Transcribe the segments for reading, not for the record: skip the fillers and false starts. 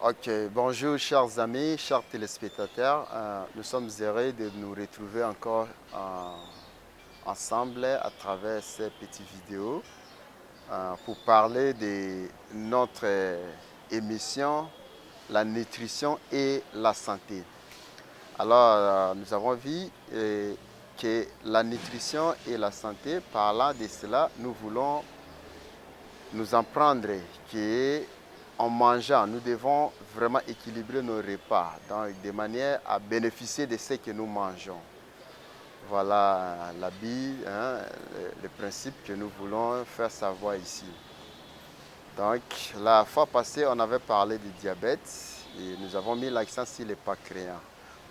Ok, bonjour chers amis, chers téléspectateurs. Nous sommes heureux de nous retrouver encore ensemble à travers ces petites vidéos pour parler de notre émission, la nutrition et la santé. Alors, nous avons vu que la nutrition et la santé, parlant de cela, nous voulons nous en prendre qu'en mangeant, nous devons vraiment équilibrer nos repas donc, de manière à bénéficier de ce que nous mangeons. Voilà l'habit, le principe que nous voulons faire savoir ici. Donc, la fois passée, on avait parlé du diabète et nous avons mis l'accent sur les pancréas.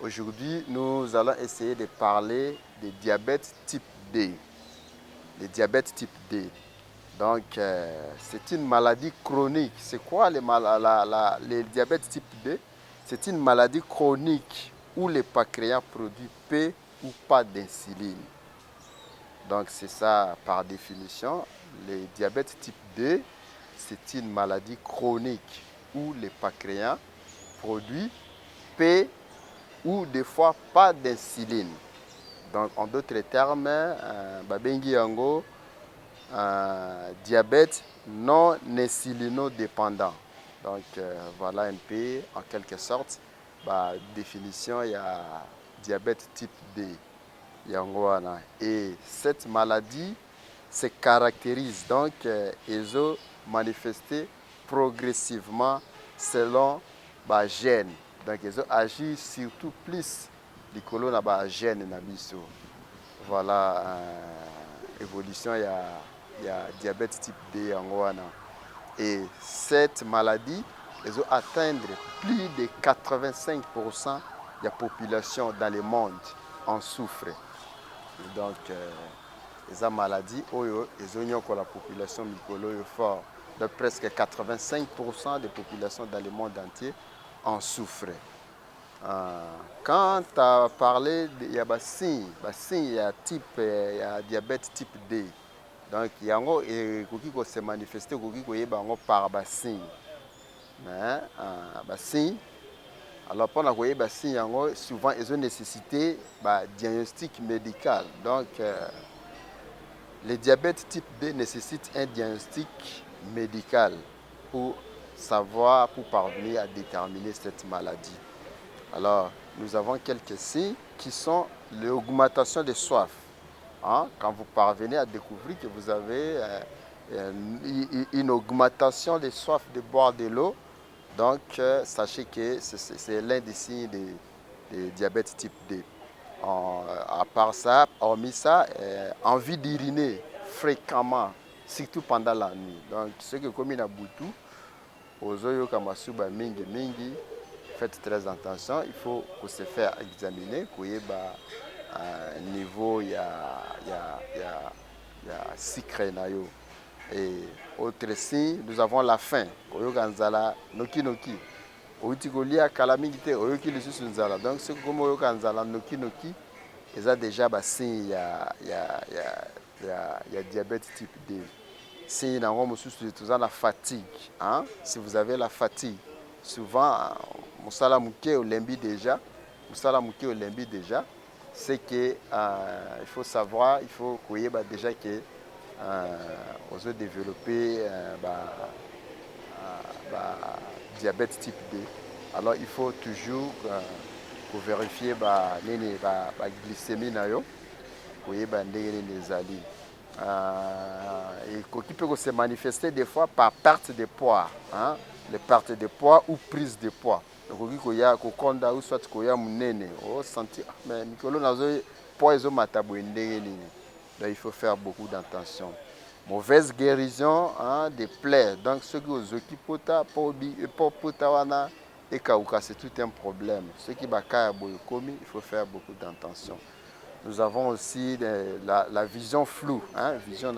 Aujourd'hui, nous allons essayer de parler du diabète type D. Le diabète type D. Donc, c'est une maladie chronique. C'est quoi le diabète type D? C'est une maladie chronique où le pancréas produit peu ou pas d'insuline. Donc, c'est ça par définition. Le diabète type D, c'est une maladie chronique où le pancréas produit peu ou des fois pas d'insuline. Donc, en d'autres termes, babengi yango diabète non insulinodépendant. Donc voilà un peu en quelque sorte la définition, il y a diabète type D. Et cette maladie se caractérise donc ils ont manifesté progressivement selon les gènes. Donc ils ont agi surtout plus les colons na gènes na biso. Voilà évolution il y a diabète type D en Rwanda. Et cette maladie, ils ont atteint plus de 85% de la population dans le monde en souffre. Donc, ces maladies, ils ont la population fort. De presque 85% des populations dans le monde entier en souffrent. Quand tu as parlé, il y a il y a diabète type D. Donc, il y a qui se manifester par bassin. Alors, pendant que bassin, souvent, ils ont nécessité un diagnostic médical. Donc, le diabète type D nécessite un diagnostic médical pour savoir, pour parvenir à déterminer cette maladie. Alors, nous avons quelques signes qui sont l'augmentation de soif. Quand vous parvenez à découvrir que vous avez une augmentation de soif de boire de l'eau, donc sachez que c'est l'un des signes de diabète type D. À part ça, hormis ça, envie d'uriner fréquemment, surtout pendant la nuit. Donc, ce que comme il a boutou, aux oyo kamasuba mingi mingi, faites très attention, il faut se faire examiner, qu'il y ait un niveau, il y a sucre. Et autre signe, nous avons la faim. Noki noki. Donc, ce que noki noki, ils ont déjà un signe, il y a diabète type D. Si vous avez la fatigue, si vous avez la fatigue, souvent, déjà, c'est que il faut savoir, il faut connaître déjà que vous avez développé diabète type D. Alors il faut toujours vérifier la glycémie pour et qui peut se manifester des fois par perte de poids, les pertes de poids ou prise de poids. Donc ou soit mais poids donc il faut faire beaucoup d'attention. Mauvaise guérison des plaies. Donc ceux qui ont c'est tout un problème. Ceux qui il faut faire beaucoup d'attention. Nous avons aussi la vision floue. Vision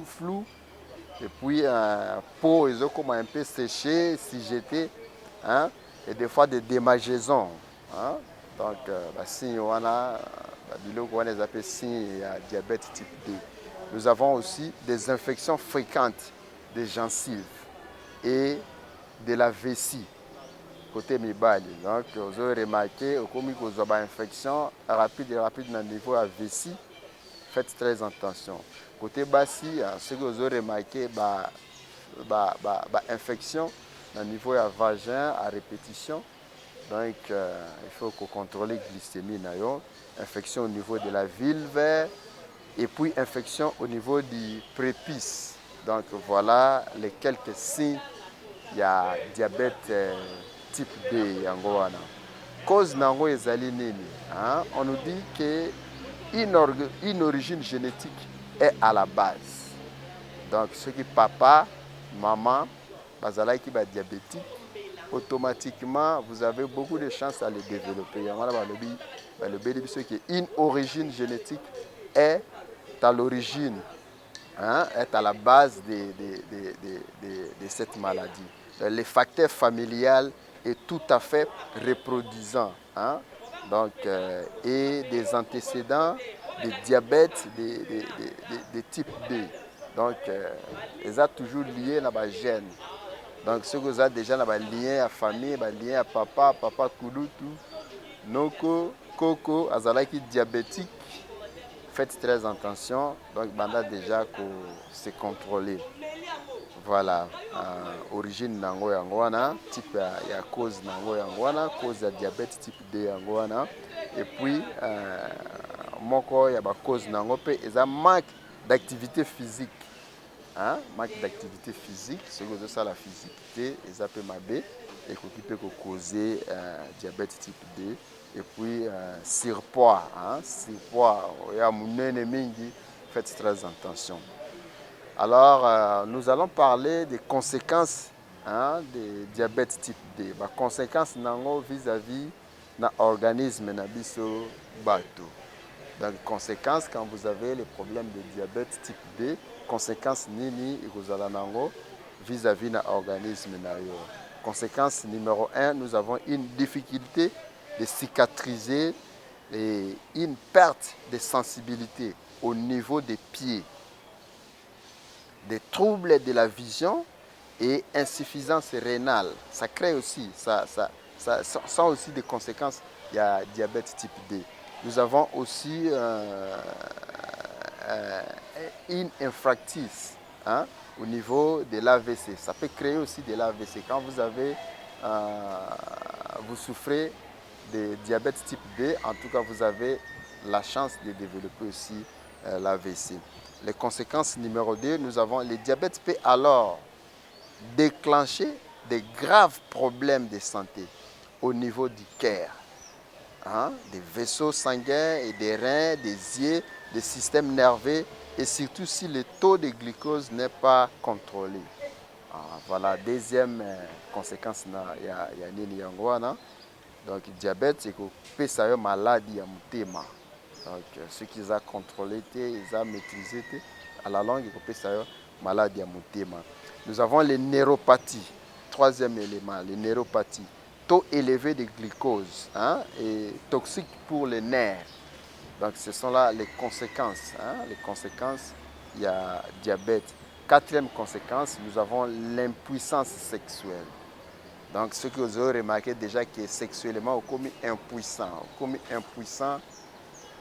floue. Et puis, peau, ils ont comme un peu séché, si j'étais. Et des fois, des démangeaisons. Donc, si on a les appelle diabète type D. Nous avons aussi des infections fréquentes des gencives et de la vessie. côté mibali. Donc, vous avez remarqué, au cours de l'infection rapide dans le niveau à vessie, faites très attention. Côté bassi, ce que vous avez remarqué, infection dans le niveau à vagin à répétition. Donc, il faut contrôler la glycémie. Infection au niveau de la vulve et puis infection au niveau du prépuce. Donc, voilà les quelques signes. Il y a diabète type D. Cause nango ezali nini? On nous dit qu'une origine génétique est à la base. Donc, ceux qui papa, maman, bazala qui est diabétique, automatiquement, vous avez beaucoup de chances à le développer. Une origine génétique est à l'origine, est à la base de cette maladie. Le facteur familial est tout à fait reproduisant. Donc, et des antécédents de diabète de type D. Donc, ils sont toujours liés à la gène. Donc, ce que vous avez déjà dans lien à famille, lien à papa Kulutu, Noko, Coco, Azalaki diabétique, faites très attention. Donc, banda déjà se contrôler. Voilà, origine nango yangwana, type ya cause nango yangwana, cause ya diabète type D yangwana. Et puis, moko ya ba cause nango pe, eza manque d'activité physique. Manque d'activité physique, ce que ça la physicité, les APMAB, et qui peut causer diabète type D. Et puis surpoids, surpoids, faites très attention. Alors, nous allons parler des conséquences du diabète type D. Les conséquences vis-à-vis de l'organisme nabiso bateau. Donc, conséquences quand vous avez les problèmes de diabète type D, conséquence nini ikozala nango vis-à-vis de l'organisme. Conséquence numéro 1, nous avons une difficulté de cicatriser et une perte de sensibilité au niveau des pieds, des troubles de la vision et insuffisance rénale. Ça crée aussi, ça aussi des conséquences. Il y a diabète type D. Nous avons aussi une infractrice au niveau de l'AVC. Ça peut créer aussi de l'AVC. Quand vous souffrez de diabète type D, en tout cas, vous avez la chance de développer aussi l'AVC. Les conséquences numéro 2, nous avons le diabète peut alors déclencher des graves problèmes de santé au niveau du cœur, des vaisseaux sanguins et des reins, des yeux, des systèmes nerveux, et surtout si le taux de glucose n'est pas contrôlé. Voilà, deuxième conséquence, il y a nini yangwana. Donc, le diabète, c'est que c'est une maladie à mutema. Donc, ceux qui ont contrôlé, ils ont maîtrisé, à la langue, c'est une maladie à mutema. Nous avons les neuropathies. Troisième élément, les neuropathies. Taux élevé de glucose et toxique pour les nerfs. Donc, ce sont là les conséquences. Les conséquences, il y a diabète. Quatrième conséquence, nous avons l'impuissance sexuelle. Donc, ce que vous avez remarqué déjà que sexuellement, on est impuissant.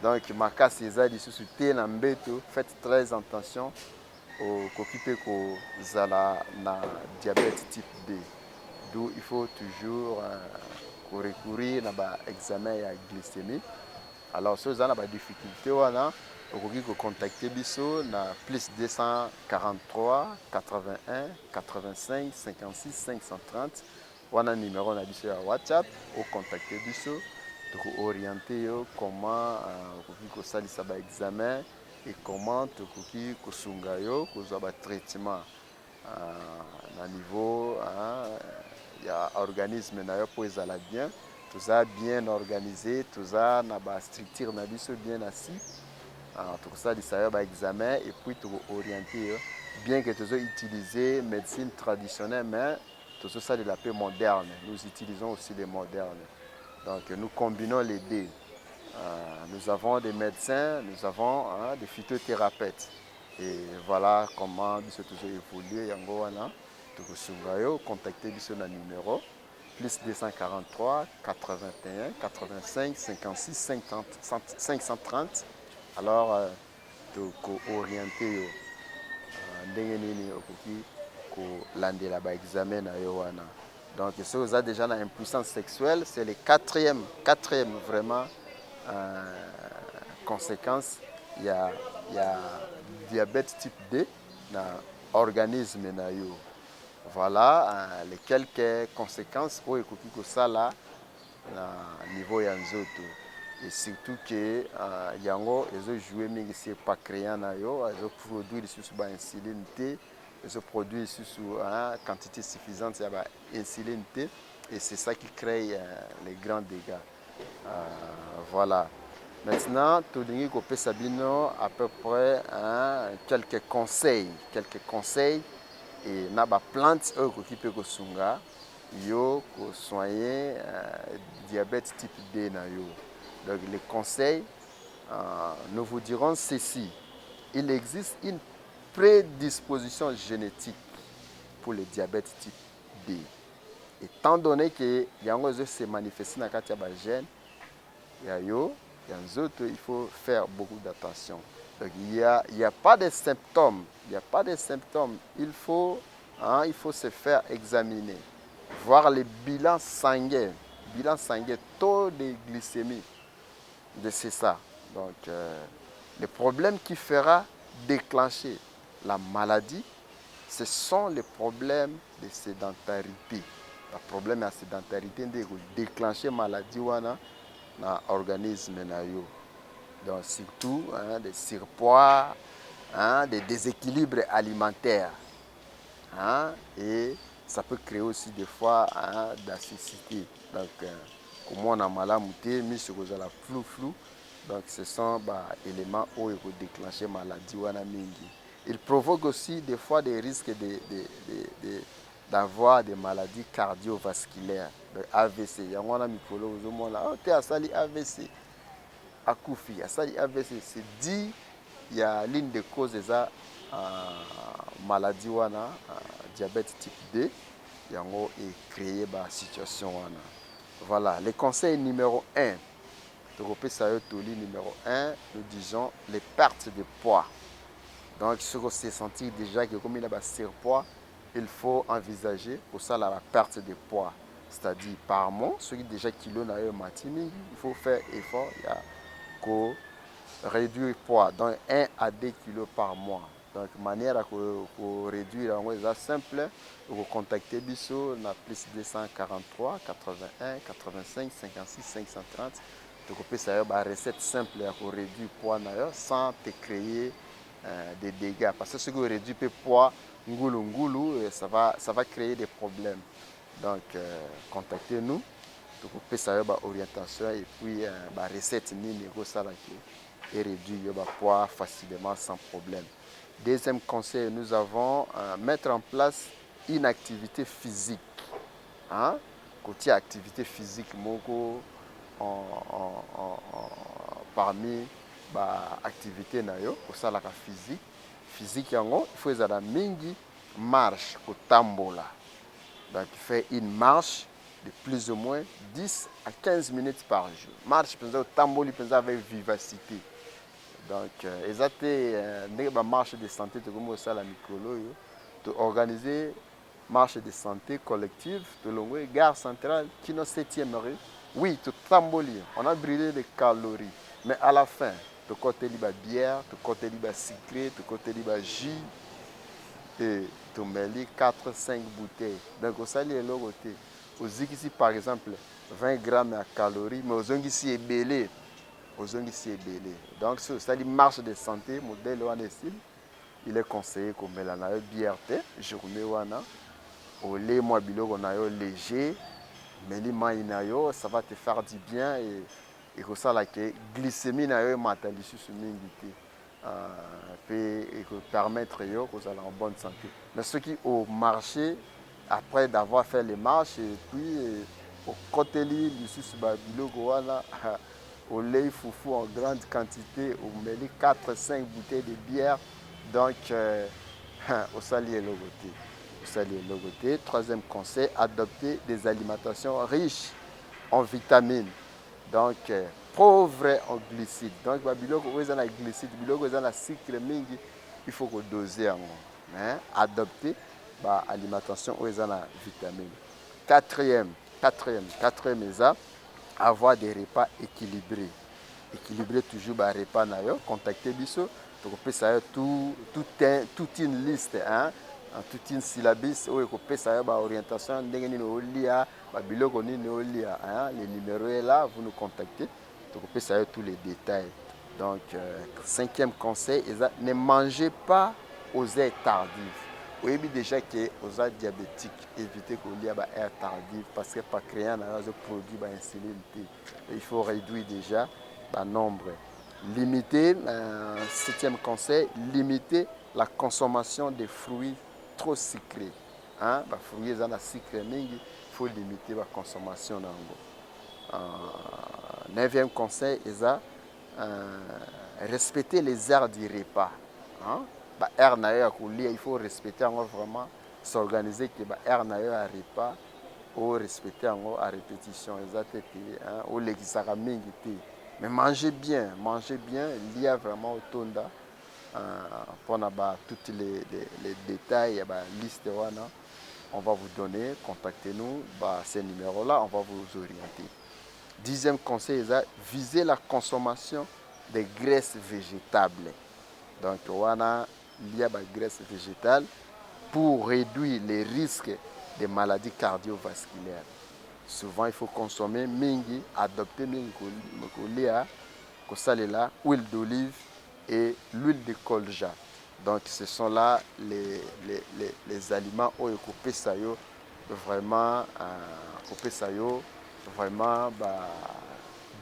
Donc, ma casse est faites très attention au diabète type D. D'où il faut toujours recourir à l'examen et à la glycémie. Alors, si vous avez des difficultés, vous pouvez contacter Bisso na plus 243 81 85 56 530. Vous avez un numéro na Bisso à WhatsApp, ou contacter Bisso pour orienter comment vous pouvez faire l'examen et comment vous pouvez faire un traitement à niveau il y a un organisme pour les bien. Tout ça bien organisé, tout ça na ba structure na biso bien assis. Tout ça ça ba examen et puis tout orienter bien que tu utiliser médecine traditionnelle mais tout ça de la paix moderne. Nous utilisons aussi les modernes. Donc nous combinons les deux. Nous avons des médecins, nous avons des phytothérapeutes. Et voilà comment biso toujours évoluer yango wana. Tout sungayo contacter biso na numéro plus 243 81 85 56 50 530. Alors orienté ndenge nini okoki kolandela ba examen na yo wana. Donc si vous avez déjà l'impuissance sexuelle, c'est le quatrième vraiment conséquence. Il y a diabète type D dans l'organisme na yo. Voilà les quelques conséquences au ekoki ko sala na niveau ya nzoto. Et surtout que yango ezo jouer mingi sur pancréas na yo, ezo produire sur ba insuline T, ezo produire sur quantité suffisante ya ba insuline T, et c'est ça qui crée les grands dégâts. Voilà. Maintenant, tolingi ko pesa bino à peu près quelques conseils et na ba plante okoki pe ko sunga yo ko soigner diabète type D na yo. Donc les conseils, nous vous dirons ceci. Il existe une prédisposition génétique pour le diabète type D. Étant donné que yango se manifeste dans le gène, il faut faire beaucoup d'attention. Donc il y a pas de symptômes. Il faut se faire examiner, voir les bilans sanguins, taux de glycémie. C'est ça. Donc, le problème qui fera déclencher la maladie, ce sont les problèmes de sédentarité. Le problème de sédentarité est de déclencher la maladie dans l'organisme. Donc, surtout des surpoids, des déséquilibres alimentaires. Et ça peut créer aussi des fois d'acécité. Donc, comme on a mal à mouter, mais ce que la flou. Donc, ce sont des éléments où il faut déclencher la maladie. Il provoque aussi des fois des risques d'avoir des maladies cardiovasculaires, de AVC. Il y a un micro, tu as sali AVC. Akoufi, sali AVC. C'est dit, il y a l'une des causes de la maladie diabète type D. Il y a créé la situation. Voilà, le conseil numéro 1. Numéro 1, nous disons les pertes de poids. Donc, si vous sentez déjà que comme il y a un surpoids, il faut envisager pour ça la perte de poids. C'est-à-dire par mois, ceux qui déjà kilo na yo matini, il faut faire effort pour réduire le poids, donc 1 à 2 kilos par mois. Donc, manière pour réduire, c'est simple. Vous contactez Bisso, on a plus 243 81 85 56 530. Donc, on peut faire une recette simple pour réduire le poids sans te créer des dégâts. Parce que si vous réduisez le poids, ça va créer des problèmes. Donc, contactez-nous. Donc, on peut faire une orientation et puis une recette et réduire le poids facilement sans problème. Deuxième conseil, nous avons mettre en place une activité physique. Côté activité physique, parmi l'activité pour ça la physique il faut que mingi marche au tambola. Donc fait une marche de plus ou moins 10 à 15 minutes par jour. Marche au tamboli avec vivacité. Donc exactement marche de santé comme ça la micro to organiser marche de santé collective de longue gare centrale qui est 7e rue. Oui, tout tamboli, on a brûlé des calories, mais à la fin, tu côté liba bière, tu côté liba sucré, tu côté liba jus et tu mets 4-5 bouteilles. Donc, ça est le côté. Aux ici par exemple 20 grammes de calories, mais aux ici est belé. Donc, ça dit marche de santé, modèle il est conseillé comme la bière, journée wana, au lait moi biloko na yo léger. Mais ça va te faire du bien et que ça la glycémie na yo matali sur mingi peut permettre yo que ça en bonne santé. Mais ceux qui au marché après d'avoir fait les marches et puis au côté li sur biloko wana au lait foufou en grande quantité au met 4-5 bouteilles de bière donc au sali et le côté. Ça, les logotés. Troisième conseil, adopter des alimentations riches en vitamines. Donc, pauvre en glucides. Donc, biloko oyo na glucides, biloko oyo na sucre mingi, il faut que doser yango. Adopter alimentation oyo na vitamines. Quatrième, avoir des repas équilibrés. Équilibrer toujours les repas na yo, contacter biso, donc ça toute une liste, toute une syllabus où il ça orientation ndenge nini olia, biloko nini olia, les numéros est là, vous nous contactez, donc ça tous les détails. Donc cinquième conseil, ne mangez pas aux heures tardives. Oui, déjà que aux êtres diabétiques, évitez qu'on ait une heure tardive parce que pas créer un produit d'insuline. Il faut réduire déjà le nombre. Limiter, septième conseil, limiter la consommation des fruits trop sucrés. Fruits dans la sucre, il faut limiter la consommation. Neuvième conseil, respecter les heures du repas. Il faut respecter vraiment, s'organiser que l'air à repas ou respecter à répétition. Ou mais mangez bien, il y a vraiment au tonda pour tous les détails, liste on va vous donner, contactez-nous, ces numéros-là, on va vous orienter. Dixième conseil, viser la consommation des graisses végétables. Donc, il y a des graisses végétales pour réduire les risques des maladies cardiovasculaires. Souvent, il faut consommer mingi, adopter mingi, huile d'olive et l'huile de colza. Donc, ce sont là les aliments où il faut vraiment, vraiment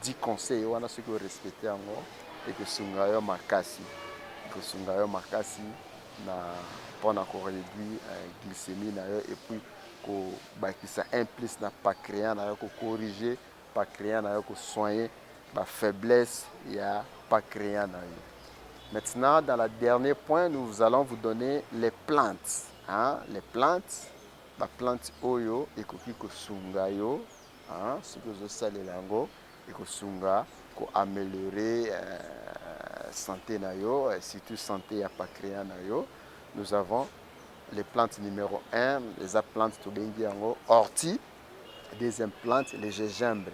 10 conseils, on a ce que respecter et que sungayo makasi. Que sungayo makasi pour réduire la glycémie et puis ça implique na pas créer corriger pas créer soigner la faiblesse et pas créer. Maintenant, dans le dernier point, nous allons vous donner les plantes. Les plantes, la plante oyo et que sungayo, ce que je sais les langues et que sunga pour améliorer santé nayo, surtout santé à pas créer nayo. Nous avons les plantes numéro 1, les plantes ortie. Deuxième plante, les gingembre.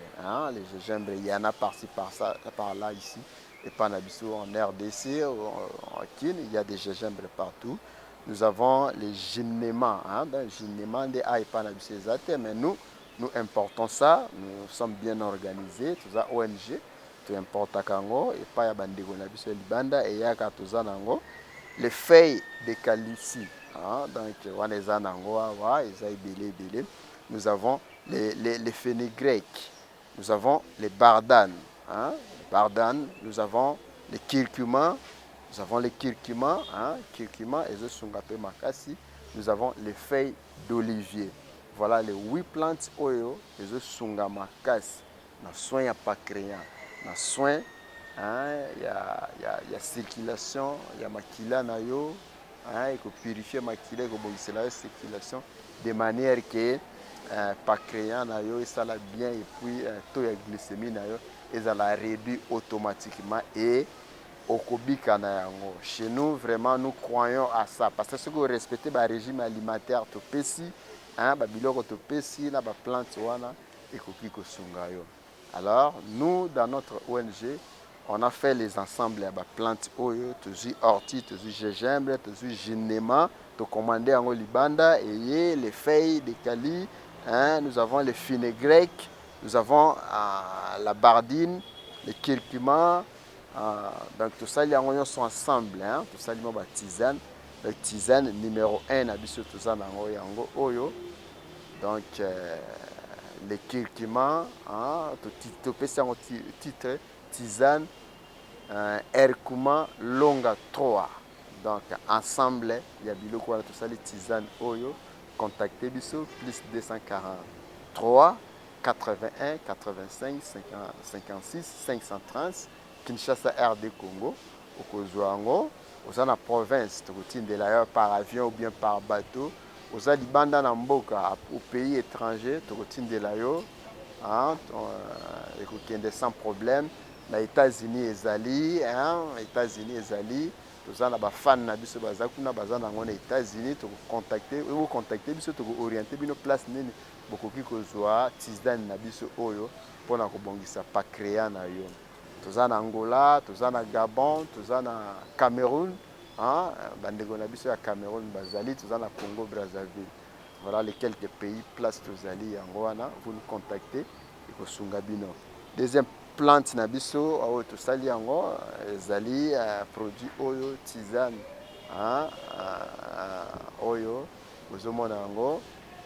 Les gingembre, il y en a par-ci, par-là, ici. Et pas en RDC, en Kin, il y a des gingembre partout. Nous avons les gynémans. Les gynémans, mais nous importons ça. Nous sommes bien organisés. Tout ça, ONG. Tout importe à Kango. Et pas à Bandego, Libanda. Et il y a les feuilles de calici. Donc, on les a nous avons les fenugrec, nous avons les bardanes, nous avons les curcuma, nous avons les feuilles d'olivier. Voilà les 8 plantes oyo, les sunga makasi, na soin ya pas créant, na soin, il y a circulation, il y a makila na yo. Il faut purifier makila, il faut la circulation de manière que pas créant et ça la bien et puis taux de glycémie et ça la réduit automatiquement et au kobika na yango. Chez nous vraiment nous croyons à ça parce que si vous respectez le régime alimentaire to pesi biloko to pesi na ba plante wana et kobiko sungayo. Alors nous dans notre ONG on a fait les ensembles à plantes oyo, toujours ortie, toujours gingembre, toujours gynéma, to commander en libanda et les feuilles de cali, nous avons les fenugrec, nous avons la bardine, les curcuma, donc tout ça les oignons sont ensemble, tout ça les tisane, le tisane numéro 1 à biso tout ça nango yango oyo. Donc les curcuma, to pesa en titre tisane Erkuma longa 3. Donc ensemble il y a biloko tout ça les tisanes oyo. Contactez biso plus 243 81 85 56 530 Kinshasa RD Congo au Kozwango. Aux en province de l'ailleurs par avion ou bien par bateau oza libanda na mboka au pays étranger tokotindela yo ekokende sans problème na États-Unis ezali États-Unis ezali toza na bafan na biso baza kuna baza nango na États-Unis tokocontacte biso tokooriente bino place nini bokoki kozwa tisane na biso oyo mpona kobongisa pancréas na yo. Toza na Angola, toza na Gabon, toza na Cameroun, bandeko na biso ya Cameroun bazali, toza na Congo Brazzaville. Voilà les quelques pays place tozali yango wana, vous nous contactez et kosunga bino. Deuxième plante na biso oyo tosali yango ezali produit oyo tisane oyo ozomona yango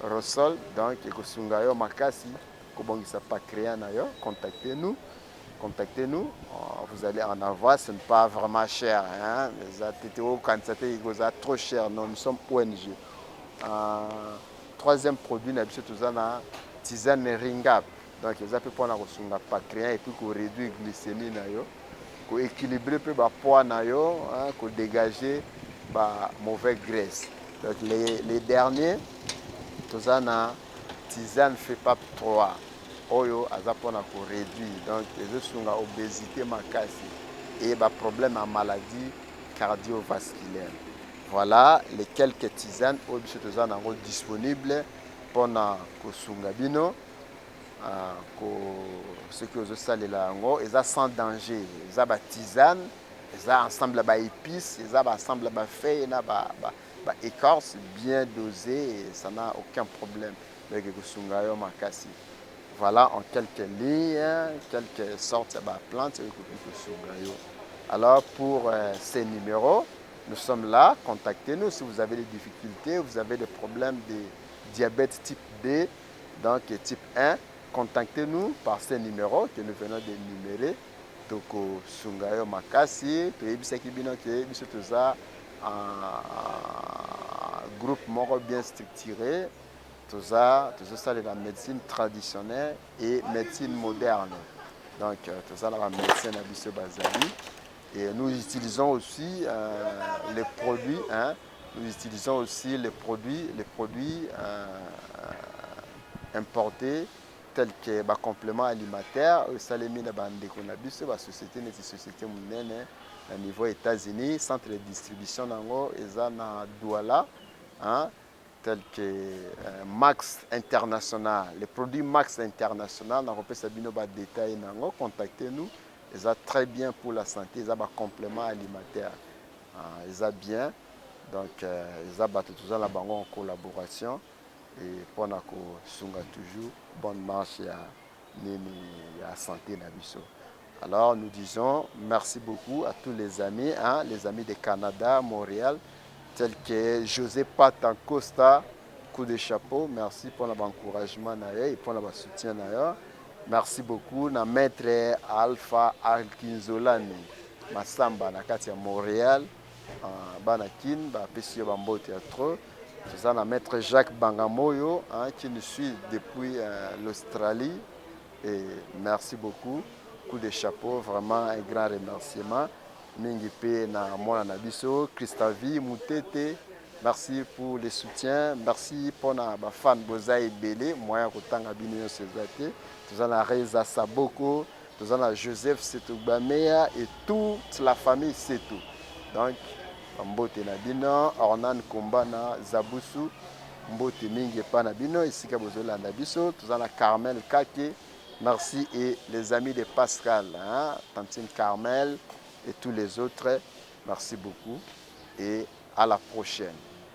Rosol, donc ekosunga yo makasi kobongisa pancréas na yo. Contactez-nous. Vous allez en avoir, ce n'est pas vraiment cher. C'est trop cher. Non, nous sommes ONG. Troisième produit, nous avons tisane ringap. Donc, ils ont pu prendre le pancréas et puis réduire la glycémie, pour équilibrer le poids, pour dégager la mauvaise graisse. Donc, les derniers, nous avons tisane FEPAP 3. Oyo azapona ko réduire donc ezosunga obésité makasi et ba problème à maladie cardiovasculaire. Voilà les quelques tisanes oyo biso toza nango disponible pona kosunga bino ce que ozosalela yango eza sans danger, eza ba tisane, eza ensemble ba épices, eza ba ensemble ba feuilles na ba écorce bien dosé et ça n'a aucun problème avec kosunga yo makasi. Voilà en quelques lignes, quelques sortes de plantes. Alors pour ces numéros, nous sommes là, contactez-nous si vous avez des difficultés, vous avez des problèmes de diabète type B, donc type 1, contactez-nous par ces numéros que nous venons d'énumérer. Toko Sungayo Makasi, Toyebisaki Bino ke biso toza un groupe moro bien structuré. Tout ça, c'est la médecine traditionnelle et médecine moderne. Donc, tout ça, la médecine à Bissau Bazali. Et nous utilisons aussi les produits. Nous utilisons aussi les produits importés tels que les compléments alimentaires. Salemi na bandeko na biso ba société neti société munene na niveau États-Unis, centre de distribution nango eza na Douala. Tels que Max International, les produits Max International, on peut savoir des détails, contactez-nous, ils sont très bien pour la santé, ils ont un complément alimentaire, ils sont bien, donc ils ont tout ça en collaboration et pour nous toujours bonne marche à la santé. Alors nous disons merci beaucoup à tous les amis de Canada, Montréal, tel que José Patan Costa, coup de chapeau, merci pour l'encouragement et pour le soutien. Merci beaucoup à maître Alpha Alkinzolani, Massamba, na Katia Montréal, Banakin, Pesio Bambo Théâtre. C'est ça, maître Jacques Bangamoyo, qui nous suit depuis l'Australie. Et merci beaucoup, coup de chapeau, vraiment un grand remerciement. Mingi pe na mwana na biso Christavi Mutete, merci pour le soutien, merci pour na ba fan boza ebele moyen kotanga bino yo sezate tous na Reza Saboko, tous na Joseph Setoubameya et toute la famille Setou. Donc mbote na bino Ornan Kombana Zabusu mbote mingi pa na bino isika bozola na biso tous na Carmel Kake, merci et les amis de Pascal Tantine Carmel et tous les autres, merci beaucoup et à la prochaine.